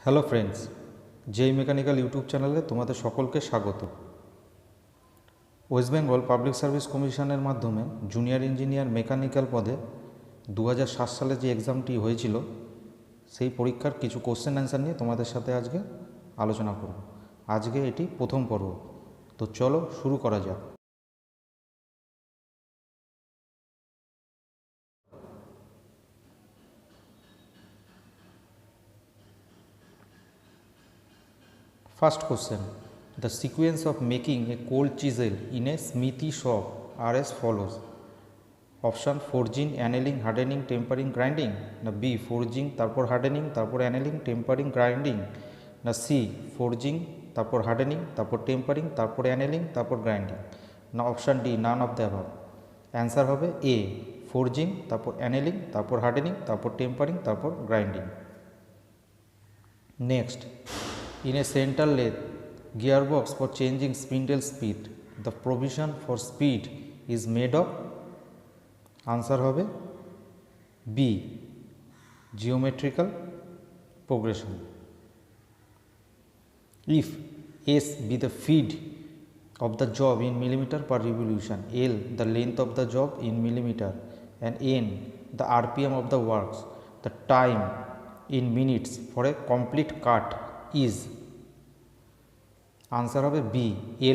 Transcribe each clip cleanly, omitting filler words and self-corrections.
Hello friends, জেই mechanical YouTube চ্যানেলে তোমাদের সকলকে স্বাগত। ওয়েস্ট বেঙ্গল পাবলিক সার্ভিস কমিশনের মাধ্যমে জুনিয়র ইঞ্জিনিয়ার মেকানিক্যাল পদে 2007 সালে যে এক্সামটি হয়েছিল সেই পরীক্ষার কিছু কোশ্চেন অ্যান্সার নিয়ে তোমাদের সাথে আজকে আলোচনা করব। আজকে এটি প্রথম পর্ব, তো চলো শুরু করা যাক। First question. The sequence of making a cold chisel in a smithy shop are as follows. Option forging, annealing, hardening, tempering, grinding. না B forging তারপর hardening তারপর annealing, tempering, grinding. না C forging তারপর hardening তারপর tempering তারপর annealing তারপর grinding. না option D none of the above. Answer হবে A forging তারপর annealing তারপর hardening তারপর tempering তারপর grinding. Next, in a center lathe gearbox for changing spindle speed, the provision for speed is made of. Answer হবে B geometrical progression. If S be the feed of the job in millimeter per revolution, L the length of the job in millimeter, and N the RPM of the works, the time in minutes for a complete cut is. Answer হবে B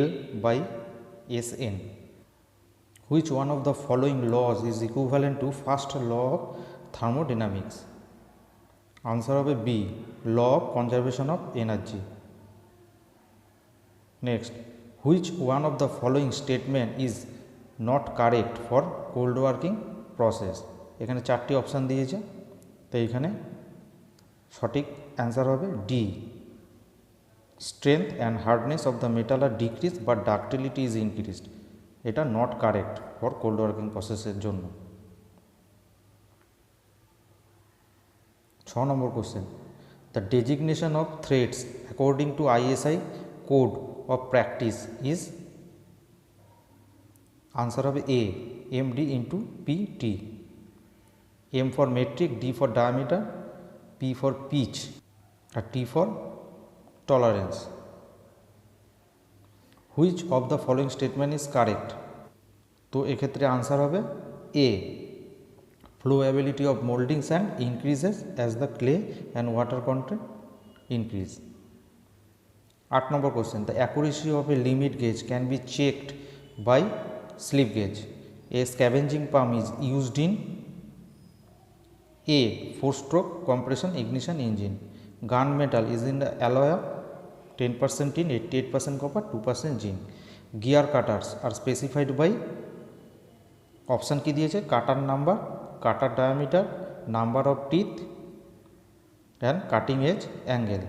L by SN. Which one of the following laws is equivalent to first law of thermodynamics? Answer হবে B law of conservation of energy. Next, which one of the following statement is not correct for cold working process? এখানে চারটি option দিয়েছে, তো এখানে সঠিক answer হবে D strength and hardness of the metal are decreased but ductility is increased. এটা not correct for cold working প্রসেসের জন্য। 6 number question, the designation of threads according to ISI code of practice is. Answer হবে A MD into PT। M for metric, D for diameter, P for pitch আর T for tolerance. Which of the following statement is correct? তো এক্ষেত্রে answer হবে A flowability of molding sand increases as the clay and water content increase. 8 number question, the accuracy of a limit gauge can be checked by slip gauge. A scavenging pump is used in A 4-stroke compression ignition engine. Gun metal is in the alloy of 10% tin, 88% copper, 2% zinc. Gear cutters are specified by option কি দিয়েছে cutter number, cutter diameter, number of teeth and cutting edge angle.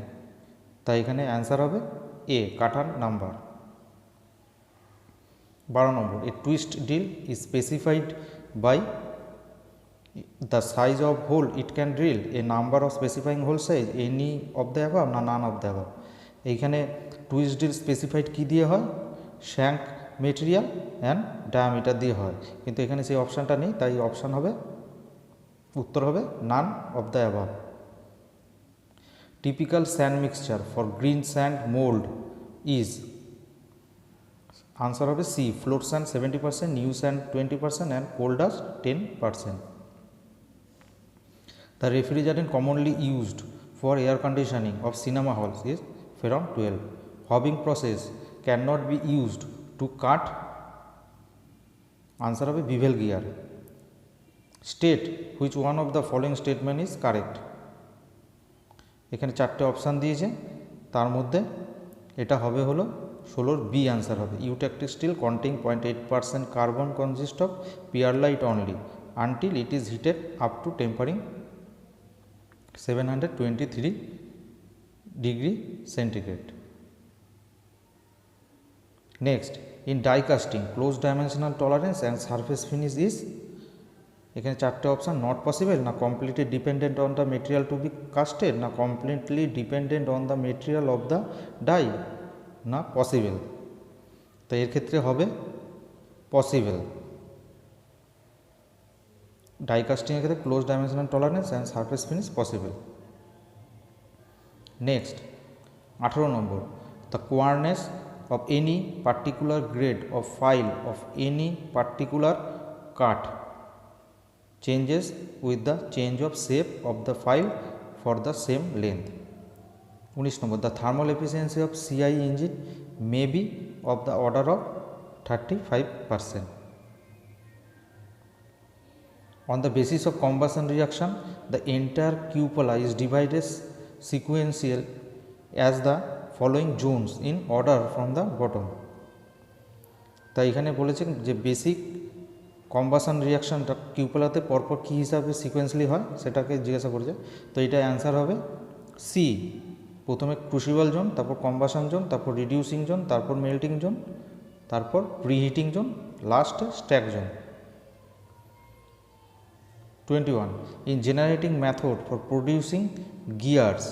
তাই এখানে answer হবে A cutter number. 12 number, a twist drill is specified by the size of hole it can drill, a number of specifying hole size, any of the above না none of the above. এইখানে twist deal specified কি দিয়ে হয়, shank material and diameter দিয়ে হয়, কিন্তু এখানে সেই অপশানটা নেই, তাই অপশান হবে উত্তর হবে none of the above. Typical sand mixture for green sand mould is. Answer হবে C floor sand 70%, new sand 20% and coal dust 10%. The refrigerant commonly used for air conditioning of cinema halls is Freon 12. Hobbing process cannot be used to cut. Answer হবে bevel gear. State which one of the following statement is correct. এখানে চারটে option দিয়েছে, তার মধ্যে এটা হবে হলো 16 B answer হবে। Eutectic steel contain 0.8% carbon consist of pearlite only until it is heated up to tempering 723 degree centigrade. Next, in die casting close dimensional tolerance and surface finish is. এখানে চারটে option not possible, না completely dependent on the material to be casted, না completely dependent on the material of the die, না possible. তো এর ক্ষেত্রে হবে possible. Die কাস্টিংয়ের ক্ষেত্রে close dimensional tolerance and surface finish possible. Next 18 number, the coarseness of any particular grade of file of any particular cut changes with the change of shape of the file for the same length. 19 number, the thermal efficiency of CI engine may be of the order of 35%. On the basis of combustion reaction, the entire cupola is divided sequential as the following zones in order from the bottom. তাই এখানে বলেছেন যে basic combustion রিয়াকশনটা কিউপোলাতে পরপর কী হিসাবে sequentially হয় সেটাকে জিজ্ঞাসা করেছে। তো এটা অ্যান্সার হবে সি, প্রথমে ক্রুসিবল জোন, তারপর কম্বাসন জোন, তারপর রিডিউসিং জোন, তারপর মেল্টিং জোন, তারপর প্রিহিটিং জোন, লাস্টে stack zone. 21. In generating method for producing gears,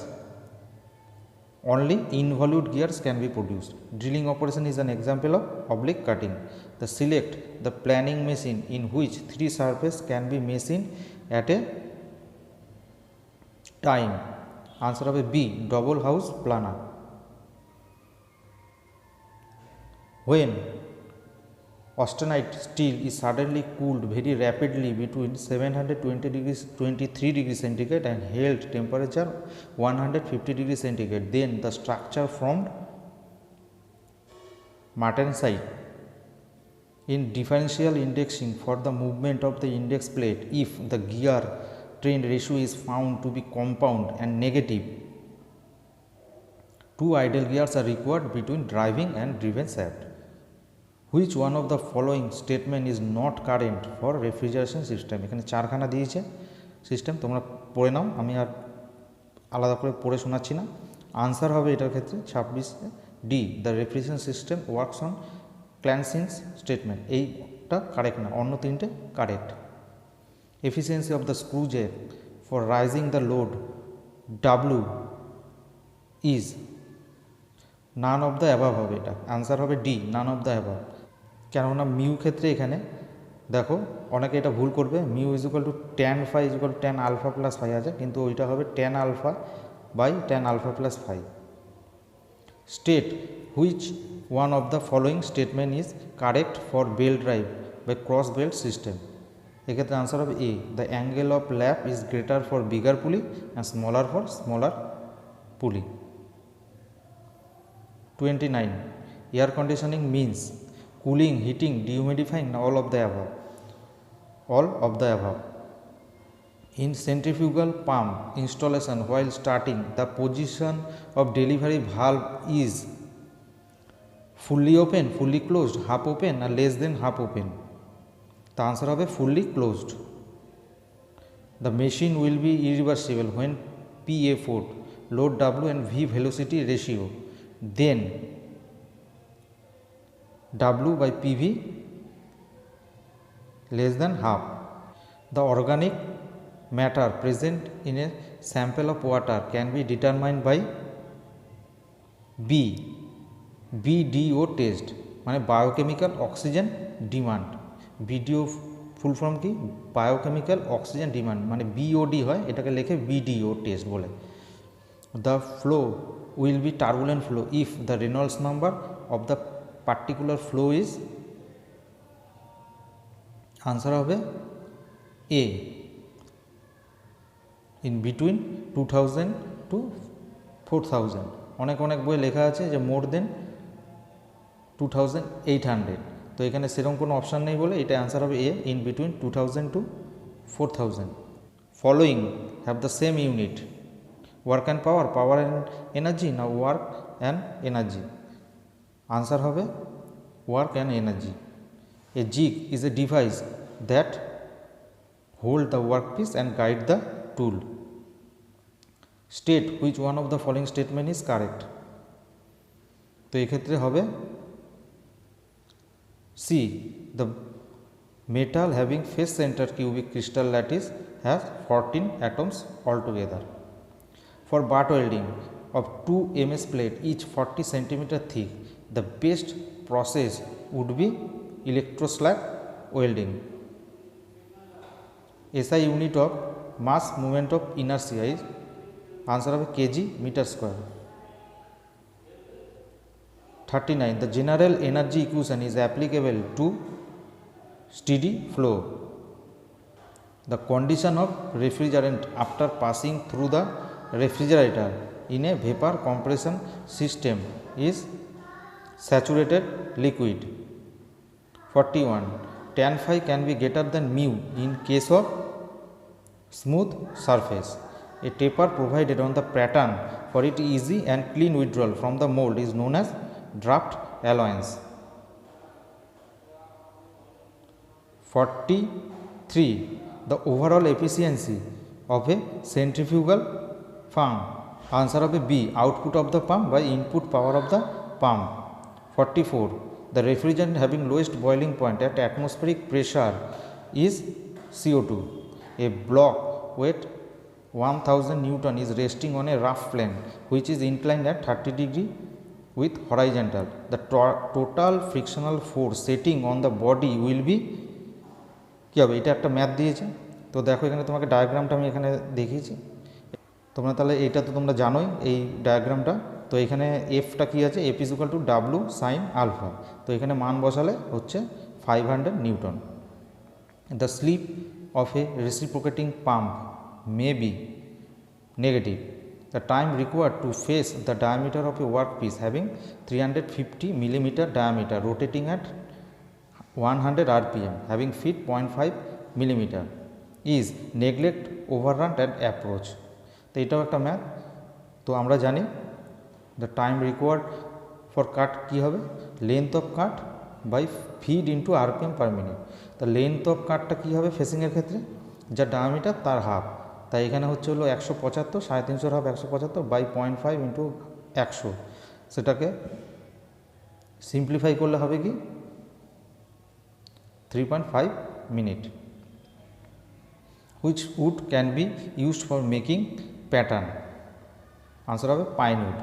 only involute gears can be produced. Drilling operation is an example of oblique cutting. The select the planing machine in which 3 surfaces can be machined at a time. Answer of B, double house planer. When austenite steel is suddenly cooled very rapidly between 720 degrees 23 degrees centigrade and held temperature 150 degrees centigrade, then the structure formed martensite. In differential indexing for the movement of the index plate, if the gear train ratio is found to be compound and negative, 2 idle gears are required between driving and driven shaft. Which one of the following statement is not current for refrigeration system? এখানে চারখানা দিয়েছে system, তোমরা পড়ে নাও, আমি আর আলাদা করে পড়ে শোনাচ্ছি না। আনসার হবে এটার ক্ষেত্রে 26 D, the refrigeration system works on Clausius statement. এইটা কারেক্ট না, অন্য তিনটে correct. Efficiency of the screw jack for raising the load W is none of the above হবে, এটা আনসার হবে D, none of the above. কেননা mu ক্ষেত্রে এখানে দেখো অনেকে এটা ভুল করবে, mu is equal to tan phi is equal to tan alpha plus phi আছে, কিন্তু ওইটা হবে tan alpha by tan alpha plus phi. State which one of the following statement is correct for belt drive by cross belt system. এক্ষেত্রে answer হবে A, the angle of lap is greater for bigger pulley and smaller for smaller pulley. 29. Air conditioning means cooling, heating, dehumidifying, all of the above. All of the above. In centrifugal pump installation, while starting, the position of delivery valve is fully open, fully closed, half open, or less than half open. The answer will be fully closed. The machine will be irreversible when P effort, load W and V velocity ratio, then W by PV less than half. The organic matter present in a sample of water can be determined by B, BDO test, মানে biochemical oxygen demand. BDO full form কি? Biochemical oxygen demand, মানে BOD হয়, এটাকে লেখে BDO test বলে। The flow will be turbulent flow if the Reynolds number of the particular flow is, answer হবে A, in between 2000 to 4000। অনেক অনেক বই লেখা আছে যে মোর দেন 2800, তো এখানে সেরকম কোনো অপশান নেই বলে এটা অ্যান্সার হবে A, in between 2000 to 4000। Following have the same unit, work and power, power and energy, না ওয়ার্ক অ্যান্ড এনার্জি? আনসার হবে work and energy. A jig is a device that hold the workpiece and guide the tool. State which one of the following statement is correct? তো এক্ষেত্রে হবে C, the metal having face center cubic crystal lattice has 14 atoms altogether. For butt welding of 2 ms plate each 40 cm thick, the best process would be electroslag welding. SI unit of mass moment of inertia is, answer হবে kg metre square. 39 the general energy equation is applicable to steady flow. The condition of refrigerant after passing through the refrigerator in a vapor compression system is saturated liquid. 41 tan phi can be greater than mu in case of smooth surface. A taper provided on the pattern for its easy and clean withdrawal from the mold is known as draft allowance. 43 the overall efficiency of a centrifugal pump. Answer of a B output of the pump by input power of the pump. 44 the refrigerant having lowest boiling point at atmospheric pressure is CO2. A block weight 1000 Newton is resting on a rough plane which is inclined at 30 degree with horizontal. The total frictional force setting on the body will be কী হবে, এটা একটা math দিয়েছে। তো দেখো এখানে তোমাকে ডায়াগ্রামটা আমি এখানে দেখিয়েছি, তোমরা তাহলে এইটা তো তোমরা জানোই এই ডায়াগ্রামটা। তো এখানে এফটা কী আছে, F is equal to W sine alpha. তো এখানে মান বসালে হচ্ছে 500 newton. The slip of a reciprocating pump may be negative. The time required to face the diameter of a workpiece having 350 millimeter diameter rotating at 100 rpm having feet 0.5 millimeter is neglect, overrun and approach. তো এটাও একটা math. তো আমরা জানি the time required for cut কী হবে, length of cut by feet into rpm per minute। তো length of cutটা কী হবে ফেসিংয়ের ক্ষেত্রে, যা ডায়ামিটার তার হাফ। তাই এখানে হচ্ছে হলো 175, 350 হাফ 175 বাই 0.5 ইন্টু 100, সেটাকে সিম্পলিফাই করলে হবে কি 3.5 minute. Which wood can be used for making pattern. Answer হবে pine wood.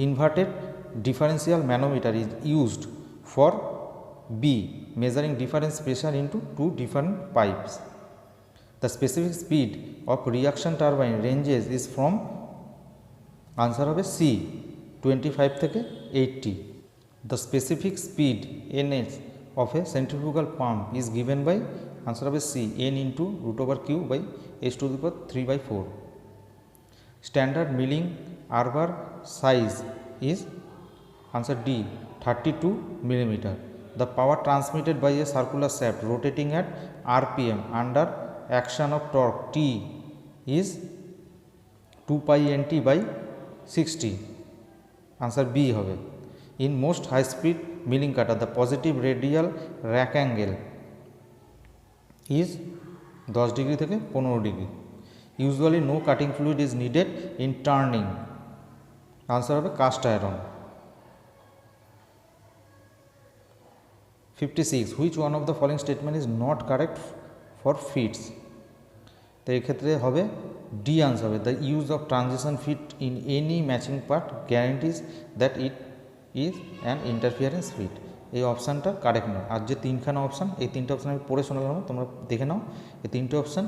Inverted differential manometer is used for be measuring difference pressure into two different pipes. The specific speed of reaction turbine ranges is from answer হবে C 25 থেকে 80. The specific speed NH of a centrifugal pump is given by answer হবে C N into root over Q by H to the power 3 by 4. Standard milling arbor size is answer D 32 millimeter. The power transmitted by a circular shaft rotating at RPM under action of torque T is 2 pi nt by 60. Answer B হবে। In most high speed milling cutter the positive radial rack angle is 10 degree থেকে 15 degree. Usually no cutting fluid is needed in turning. Answer হবে cast iron। 56 which one of the following statement is not correct for feeds? তো এক্ষেত্রে হবে D answer হবে, the use of transition fit in any matching part guarantees that it is an interference fit. এই অপশানটা correct নয়। আর যে তিনখানা option, এই তিনটে অপশান আমি পড়ে শোনালাম, তোমরা দেখে নাও। এই তিনটে অপশান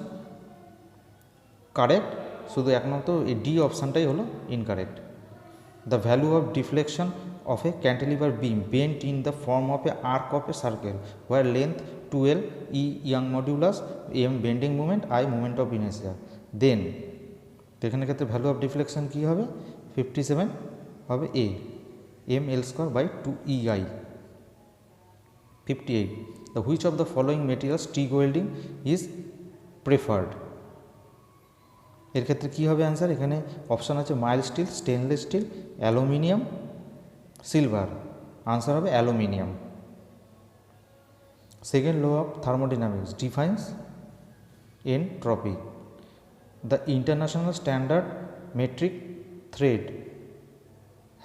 কারেক্ট, শুধু একমাত্র এই ডি অপশানটাই হলো incorrect. The value of deflection of a cantilever beam bent in the form of a arc of a circle where length 12 E Young modulus M bending moment I moment of inertia, then এখানে ক্ষেত্রে value of deflection কী হবে 57 হবে A M L square by 2 EI। 58 the which of the following materials TIG welding is preferred? এর ক্ষেত্রে কী হবে answer, এখানে option আছে mild steel, stainless steel, aluminium, silver. Answer হবে aluminium. Second law of thermodynamics defines entropy. The international standard metric thread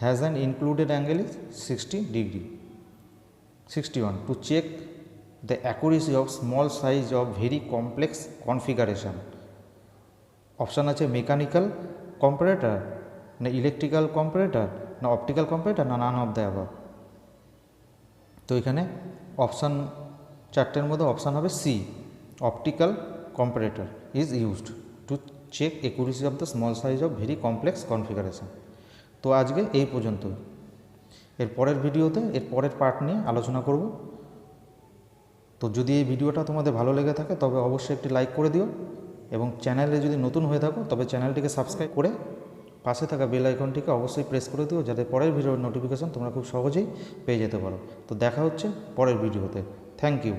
has an included angle is 60 degree. 61 to check the accuracy of small size of very complex configuration. Option আছে mechanical comparator, না electrical comparator, না optical comparator, না none of the above. তো এখানে option চারটের মধ্যে option হবে C optical comparator is used to check accuracy of the small size of very complex configuration. তো আজকে এই পর্যন্তই। এর পরের ভিডিওতে এর পরের পার্ট নিয়ে আলোচনা করব। তো যদি এই ভিডিওটা তোমাদের ভালো লেগে থাকে তবে অবশ্যই একটি লাইক করে দিও, এবং চ্যানেলে যদি নতুন হয়ে থাকো তবে চ্যানেলটিকে সাবস্ক্রাইব করে পাশে থাকা বেল আইকনটিকে অবশ্যই প্রেস করে দিও, যাতে পরের ভিডিওর নোটিফিকেশন তোমরা খুব সহজেই পেয়ে যেতে পারো। তো দেখা হচ্ছে পরের ভিডিওতে। Thank you.